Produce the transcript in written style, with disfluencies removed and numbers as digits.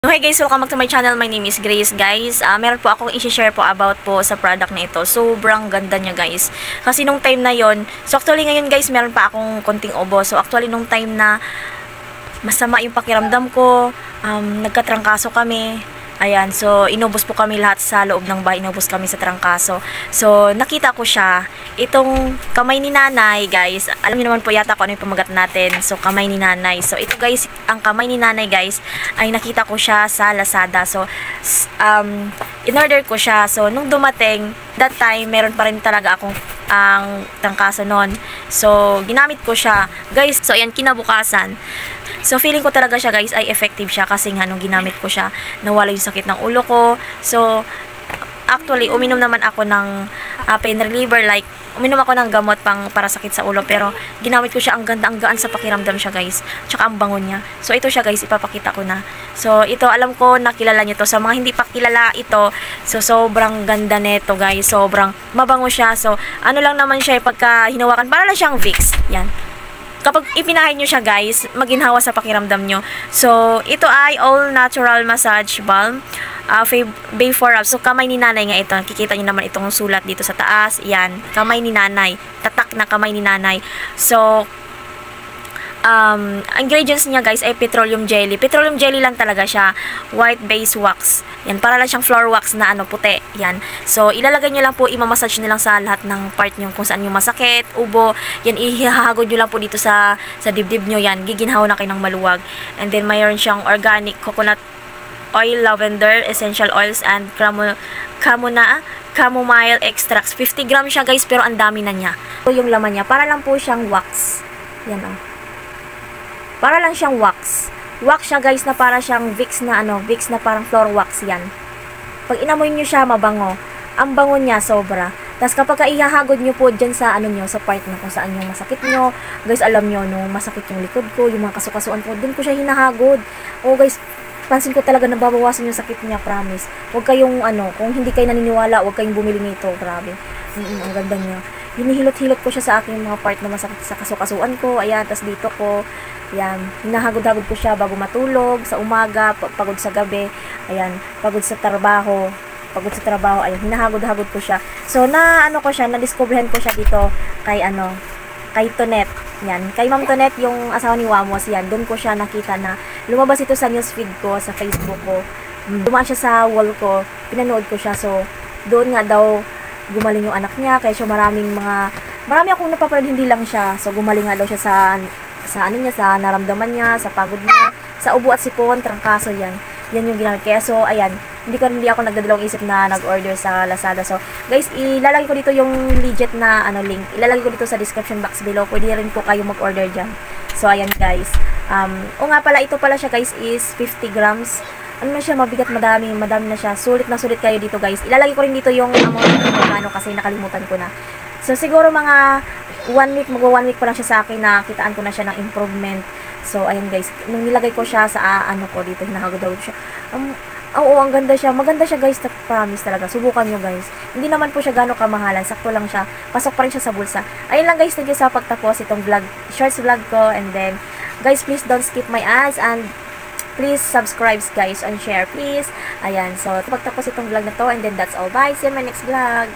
Hi guys, welcome back to my channel. My name is Grace guys. Meron po akong i-share po about po sa product na ito. Sobrang ganda niya guys. Kasi nung time na yon, so actually ngayon guys, meron pa akong konting ubo. So actually nung time na masama yung pakiramdam ko, nagkatrangkaso kami. Ayan, so inubos po kami lahat sa loob ng bahay, inubos kami sa trangkaso. So nakita ko siya, itong kamay ni nanay guys, alam niyo naman po yata kung ano yung pamagat natin. So kamay ni nanay, so ito guys, ang kamay ni nanay guys, ay nakita ko siya sa Lazada. So in-order ko siya, so nung dumating, that time, meron pa rin talaga akong ang trangkaso nun. So ginamit ko siya guys, so ayan, kinabukasan. So, feeling ko talaga siya guys ay effective siya kasi nga nung ginamit ko siya, nawala yung sakit ng ulo ko. So, actually, uminom naman ako ng pain reliever, like, uminom ako ng gamot para sakit sa ulo, pero ginamit ko siya, ang ganda, ang gaan sa pakiramdam siya guys, tsaka ang bango niya. So, ito siya guys, ipapakita ko na. So, ito, alam ko, nakilala nyo to. Sa mga hindi pa kilala ito, so, sobrang ganda neto guys, sobrang mabango siya. So, ano lang naman siya, pagka hinawakan, para lang siyang Vicks, yan. Kapag ipinahin nyo siya guys, maginhawa sa pakiramdam nyo. So, ito ay all natural massage balm. Before up. So, kamay ni nanay nga ito. Nakikita nyo naman itong sulat dito sa taas. Yan. Kamay ni nanay. Tatak na kamay ni nanay. So, ingredients niya guys ay petroleum jelly. Petroleum jelly lang talaga siya. White base wax. Yan, para lang siyang floor wax na puti. Yan. So, ilalagay nyo lang po, imamassage nyo lang sa lahat ng part nyo kung saan yung masakit, ubo. Yan, ihahagod nyo lang po dito sa dibdib nyo. Yan, giginhaw na kayo ng maluwag. And then, mayroon siyang organic coconut oil, lavender, essential oils, and chamomile extracts. 50 grams siya guys, pero ang dami na niya. So, yung laman niya, para lang po siyang wax. Yan para lang siyang wax. Wax siya guys na para siyang Vicks na Vicks na parang floor wax yan. Pag inamoy niyo siya, mabango. Ang bango niya sobra. Tapos kapag ihahagod niyo po diyan sa niyo, sa part na kung saan yung masakit niyo, guys, alam niyo no, masakit yung likod ko, yung mga kasukasuan ko, doon ko siya hinahagod. Oh guys, pansin ko talaga nababawasan yung sakit niya, promise. Huwag kayong kung hindi kayo naniniwala, huwag kayong bumili nito, grabe. Ang ganda niya. Hinihilot-hilot ko siya sa aking mga part na masakit sa kasukasuan ko. Ayan, tas dito ko. Ayan, hinahagod-hagod ko siya bago matulog, sa umaga, pagod sa gabi. Ayan, pagod sa trabaho. Ayan, hinahagod-hagod ko siya. So, na-discoverhan ko siya dito kay kay Tonet. Yan, kay Ma'am Tonet, yung asawa ni Wamos, yan. Doon ko siya nakita na lumabas ito sa newsfeed ko, sa Facebook ko. Dumaan siya sa wall ko, pinanood ko siya. So, doon nga daw gumaling yung anak niya, kaya siya marami akong napapanood, hindi lang siya. So, gumaling nga daw siya sa naramdaman niya, sa pagod niya, sa ubo at sipon, trangkaso, yan. Yan yung ginamit. Kaya, so, ayan, hindi ako nagdadalawang isip na nag-order sa Lazada. So, guys, ilalagay ko dito yung legit na link. Ilalagay ko dito sa description box below. Pwede rin po kayo mag-order dyan. So, ayan, guys. O nga pala, ito pala siya, guys, is 50 grams. Ano na siya, mabigat, madami na siya. Sulit na sulit kayo dito, guys. Ilalagay ko rin dito yung amount kasi nakalimutan ko na. So, siguro mga 1 week, magwa 1 week pa lang siya sa akin, nakitaan ko na siya ng improvement. So, ayan guys, nung nilagay ko siya sa ko dito, hinahagod-hagod siya. Oo, ang ganda siya. Maganda siya guys, promise talaga. Subukan nyo guys. Hindi naman po siya gano'ng kamahalan. Sakto lang siya. Pasok pa rin siya sa bulsa. Ayun lang guys, thank you sa pagtapos itong vlog, shorts vlog ko. And then, guys, please don't skip my ads and please subscribe guys and share please. Ayan, so pagtapos itong vlog na to, and then that's all. Bye, see you in my next vlog.